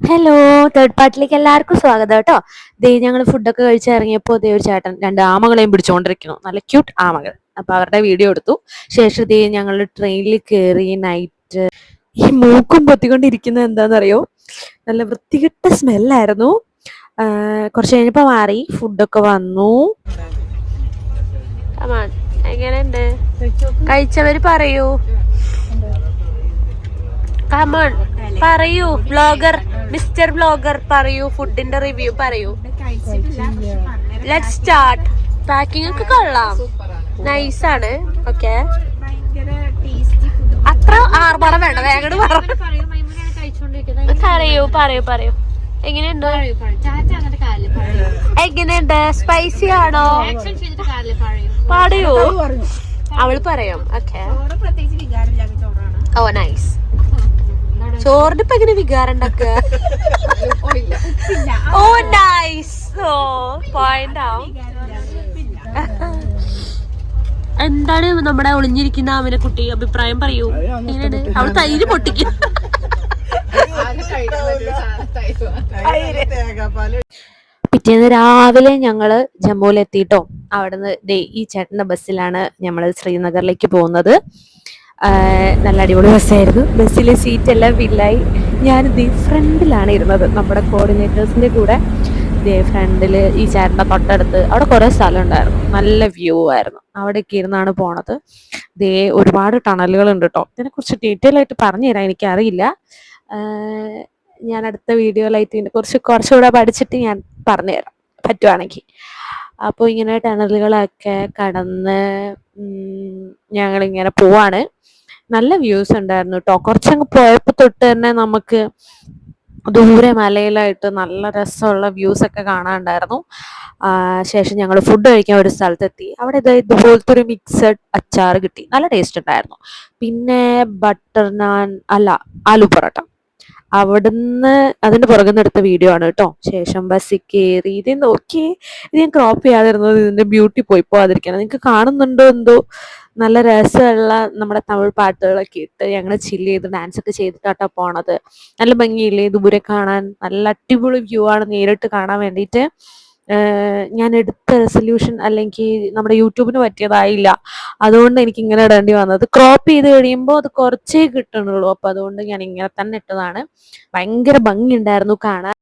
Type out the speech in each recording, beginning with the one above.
Hello, third പാർട്ടിലേക്ക് എല്ലാവർക്കും സ്വാഗതം കേട്ടോ. ദേ ഞങ്ങൾ ഫുഡൊക്കെ കഴിച്ചിറങ്ങിയപ്പോൾ ദേ ഒരു ചേട്ടൻ രണ്ട് ആമകളെയും പിടിച്ചുകൊണ്ടിരിക്കുന്നു, നല്ല ക്യൂട്ട് ആമകൾ. അപ്പൊ അവരുടെ വീഡിയോ എടുത്തു. ശേഷം ദേ ഞങ്ങൾ ട്രെയിനിൽ കയറി. നൈറ്റ് ഈ മൂക്കും പൊത്തിക്കൊണ്ടിരിക്കുന്നത് എന്താണെന്നറിയോ? നല്ല വൃത്തികെട്ട സ്മെല്ലായിരുന്നു. കുറച്ച് കഴിഞ്ഞപ്പോൾ മാറി, ഫുഡൊക്കെ വന്നു. എങ്ങനെയുണ്ട്? കഴിച്ചവര് പറയൂ. കമോൺ പറയൂ. ബ്ലോഗർ, മിസ്റ്റർ ബ്ലോഗർ പറയൂ, ഫുഡിന്റെ റിവ്യൂ പറയൂ. Let's start. പാക്കിംഗ് ഒക്കെ കൊള്ളാം, നൈസാണ്. ഓക്കെ, അത്ര ആർഭാടം വേണ്ട, വേഗം പറയൂ പറയൂ പറയൂ. എങ്ങനെയുണ്ട്? എങ്ങനെയുണ്ട്? സ്പൈസി ആണോ? പറയൂ. അവള് പറയാം. ഓക്കെ. ഓ നൈസ്. ചോറിന് ഇപ്പൊ എങ്ങനെ വികാരം ഉണ്ടാക്കുക? ഓ നൈസ്. ഓ പോയിന്റ് ആവും. എന്താണ് നമ്മുടെ ഒളിഞ്ഞിരിക്കുന്ന അവനെ കുട്ടി അഭിപ്രായം പറയൂ. എങ്ങനെയാണ്? അവള് തൈര് പൊട്ടിക്കും. പിറ്റേന്ന് രാവിലെ ഞങ്ങള് ജമ്മുവിലെത്തിട്ടോ. അവിടുന്ന് ഈ ചേട്ടന്റെ ബസ്സിലാണ് ഞമ്മള് ശ്രീനഗറിലേക്ക് പോകുന്നത്. നല്ല അടിപൊളി ബസ്സായിരുന്നു. ബസ്സിലെ സീറ്റ് എല്ലാം ഫില്ലായി. ഞാനിത് ഫ്രണ്ടിലാണ് ഇരുന്നത്, നമ്മുടെ കോർഡിനേറ്റേഴ്സിന്റെ കൂടെ. ഇതേ ഫ്രണ്ടിൽ ഈ ചേട്ടൻ്റെ തൊട്ടടുത്ത് അവിടെ കുറേ സ്ഥലം ഉണ്ടായിരുന്നു, നല്ല വ്യൂ ആയിരുന്നു. അവിടെയൊക്കെ ഇരുന്നാണ് പോണത്. ഇതേ ഒരുപാട് ടണലുകളുണ്ട് കേട്ടോ. ഇതിനെക്കുറിച്ച് ഡീറ്റെയിൽ ആയിട്ട് പറഞ്ഞു തരാൻ എനിക്കറിയില്ല. ഞാൻ അടുത്ത വീഡിയോയിലായിട്ട് ഇതിനെ കുറിച്ച് കുറച്ചുകൂടെ പഠിച്ചിട്ട് ഞാൻ പറഞ്ഞു തരാം പറ്റുവാണെങ്കിൽ. അപ്പോൾ ഇങ്ങനെ ടണലുകളൊക്കെ കടന്ന് ഞങ്ങളിങ്ങനെ പോവാണ്. നല്ല വ്യൂസ് ഉണ്ടായിരുന്നു കേട്ടോ. കുറച്ചങ്ങ് പോയപ്പോൾ തൊട്ട് തന്നെ നമുക്ക് ദൂരെ മലയിലായിട്ട് നല്ല രസമുള്ള വ്യൂസ് ഒക്കെ കാണാനുണ്ടായിരുന്നു. ശേഷം ഞങ്ങൾ ഫുഡ് കഴിക്കാൻ ഒരു സ്ഥലത്തെത്തി. അവിടെ ഇതുപോലത്തെ ഒരു മിക്സഡ് അച്ചാർ കിട്ടി, നല്ല ടേസ്റ്റ് ഉണ്ടായിരുന്നു. പിന്നെ ബട്ടർ നാൻ അല്ല, ആലു പൊറോട്ട. അവിടുന്ന് അതിന്റെ പുറകുന്ന എടുത്ത വീഡിയോ ആണ് കേട്ടോ. ശേഷം ബസ്സിൽ കയറി. ഇത് നോക്കി, ഇത് ഞാൻ ക്രോപ്പ് ചെയ്യാതിരുന്നത് ഇതിന്റെ ബ്യൂട്ടി പോകാതിരിക്കണം. നിങ്ങൾക്ക് കാണുന്നുണ്ടോ എന്തോ? നല്ല രസമുള്ള നമ്മുടെ തമിഴ് പാട്ടുകളൊക്കെ ഇട്ട് ഞങ്ങൾ ചില്ല് ചെയ്ത് ഡാൻസ് ഒക്കെ ചെയ്തിട്ടാട്ടോ പോണത്. നല്ല ഭംഗിയില്ലേ ദൂരെ കാണാൻ? നല്ല അടിപൊളി വ്യൂ ആണ് നേരിട്ട് കാണാൻ വേണ്ടിയിട്ട്. ഞാൻ എടുത്ത റെസൊല്യൂഷൻ അല്ലെങ്കിൽ നമ്മുടെ യൂട്യൂബിന് പറ്റിയതായില്ല, അതുകൊണ്ട് എനിക്ക് ഇങ്ങനെ ഇടേണ്ടി വന്നത്. ക്രോപ്പ് ചെയ്ത് കഴിയുമ്പോൾ അത് കുറച്ചേ കിട്ടണുള്ളൂ. അപ്പൊ അതുകൊണ്ട് ഞാൻ ഇങ്ങനെ തന്നെ ഇട്ടതാണ്. ഭയങ്കര ഭംഗി ഉണ്ടായിരുന്നു കാണാൻ.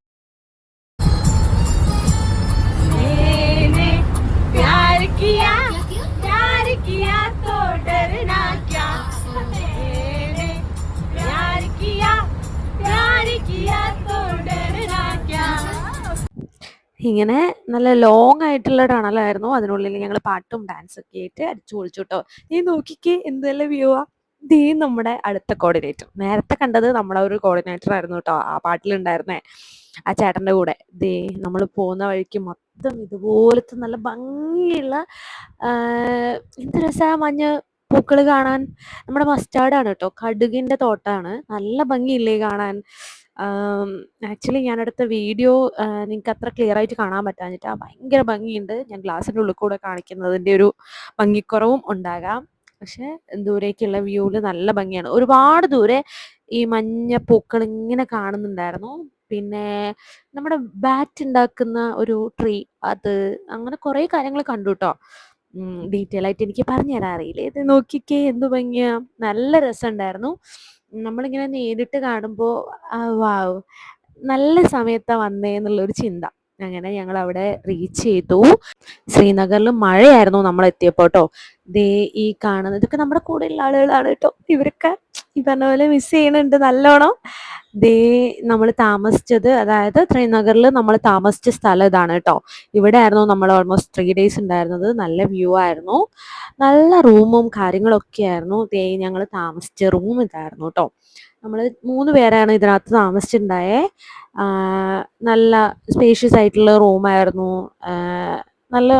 ഇങ്ങനെ നല്ല ലോങ് ആയിട്ടുള്ള ടണലായിരുന്നു. അതിനുള്ളിൽ ഞങ്ങൾ പാട്ടും ഡാൻസൊക്കെ ആയിട്ട് അടിച്ചു പൊളിച്ചു കേട്ടോ. നീ നോക്കിക്കേ എന്തെല്ലാം വ്യൂ ആ. ദേ നമ്മുടെ അടുത്ത കോർഡിനേറ്റർ. നേരത്തെ കണ്ടത് നമ്മുടെ ഒരു കോർഡിനേറ്റർ ആയിരുന്നു കേട്ടോ, ആ പാട്ടിലുണ്ടായിരുന്നേ, ആ ചേട്ടൻ്റെ കൂടെ. ദേ നമ്മൾ പോകുന്ന വഴിക്ക് മൊത്തം ഇതുപോലത്തെ നല്ല ഭംഗിയുള്ള എന്ത് രസാ മഞ്ഞ പൂക്കൾ കാണാൻ. നമ്മുടെ മസ്റ്റാർഡാണ് കേട്ടോ, കടുകിൻ്റെ തോട്ടാണ്. നല്ല ഭംഗിയില്ലേ കാണാൻ? ആക്ച്വലി ഞാനെടുത്ത വീഡിയോ നിങ്ങൾക്ക് അത്ര ക്ലിയർ ആയിട്ട് കാണാൻ പറ്റാഞ്ഞിട്ടാ. ഭയങ്കര ഭംഗിയുണ്ട്. ഞാൻ ഗ്ലാസിൻ്റെ ഉള്ളിൽ കൂടെ കാണിക്കുന്നതിൻ്റെ ഒരു ഭംഗിക്കുറവും ഉണ്ടാകാം. പക്ഷെ ദൂരേക്കുള്ള വ്യൂവിൽ നല്ല ഭംഗിയാണ്. ഒരുപാട് ദൂരെ ഈ മഞ്ഞ പൂക്കൾ ഇങ്ങനെ കാണുന്നുണ്ടായിരുന്നു. പിന്നെ നമ്മുടെ ബാറ്റ് ഉണ്ടാക്കുന്ന ഒരു ട്രീ, അത് അങ്ങനെ കുറേ കാര്യങ്ങൾ കണ്ടു കേട്ടോ. ഡീറ്റെയിൽ ആയിട്ട് എനിക്ക് പറഞ്ഞു തരാൻ അറിയില്ല. ഇത് നോക്കിക്കേ എന്ത് ഭംഗിയാ, നല്ല രസമുണ്ടായിരുന്നു. നമ്മളിങ്ങനെ നേരിട്ട് കാണുമ്പോൾ വാവ്, നല്ല സമയത്താ വന്നേ എന്നുള്ളൊരു ചിന്ത. അങ്ങനെ ഞങ്ങൾ അവിടെ റീച്ച് ചെയ്തു. ശ്രീനഗറിൽ മഴയായിരുന്നു നമ്മൾ എത്തിയപ്പോൾ കേട്ടോ. ദേ ഈ കാണുന്നത് ഇതൊക്കെ നമ്മുടെ കൂടെയുള്ള ആളുകളാണ് കേട്ടോ. ഇവരൊക്കെ ഈ പറഞ്ഞ പോലെ മിസ് ചെയ്യുന്നുണ്ട് നല്ലോണം. ദേ നമ്മൾ താമസിച്ചത്, അതായത് ശ്രീനഗറിൽ നമ്മൾ താമസിച്ച സ്ഥലം ഇതാണ് കേട്ടോ. ഇവിടെ ആയിരുന്നു നമ്മൾ ഓൾമോസ്റ്റ് 3 days ഉണ്ടായിരുന്നത്. നല്ല വ്യൂ ആയിരുന്നു, നല്ല റൂമും കാര്യങ്ങളൊക്കെ ആയിരുന്നു. ദേ ഞങ്ങൾ താമസിച്ച റൂം ഇതായിരുന്നു കേട്ടോ. നമ്മൾ 3 പേരാണ് ഇതിനകത്ത് താമസിച്ചിട്ടുണ്ടായേ. നല്ല സ്പേഷ്യസ് ആയിട്ടുള്ള റൂമായിരുന്നു. നല്ല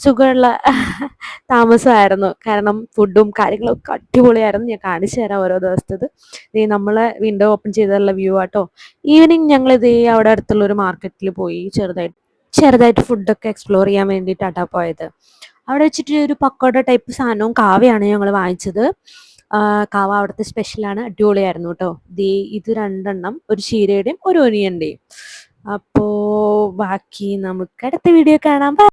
സുഖമുള്ള താമസമായിരുന്നു. കാരണം ഫുഡും കാര്യങ്ങളൊക്കെ അടിപൊളിയായിരുന്നു. ഞാൻ കാണിച്ചു തരാം ഓരോ ദിവസത്തത്. ഇത് നമ്മളെ വിൻഡോ ഓപ്പൺ ചെയ്തുള്ള വ്യൂ ആട്ടോ. ഈവനിങ് ഞങ്ങൾ ഇത് അവിടെ അടുത്തുള്ള ഒരു മാർക്കറ്റിൽ പോയി ചെറുതായിട്ട് ഫുഡൊക്കെ എക്സ്പ്ലോർ ചെയ്യാൻ വേണ്ടിയിട്ടാട്ടോ പോയത്. അവിടെ വെച്ചിട്ട് ഒരു പക്കോട ടൈപ്പ് സാധനവും കാവയാണ് ഞങ്ങൾ വാങ്ങിച്ചത്. കാവ അവിടുത്തെ സ്പെഷ്യലാണ്. അടിപൊളിയായിരുന്നു കേട്ടോ. ദേ ഇത് 2 ഒരു ചീരയുടെയും ഒരു ഒനിയന്റെയും. അപ്പോ ബാക്കി നമുക്ക് അടുത്ത വീഡിയോ കാണാം. ബൈ.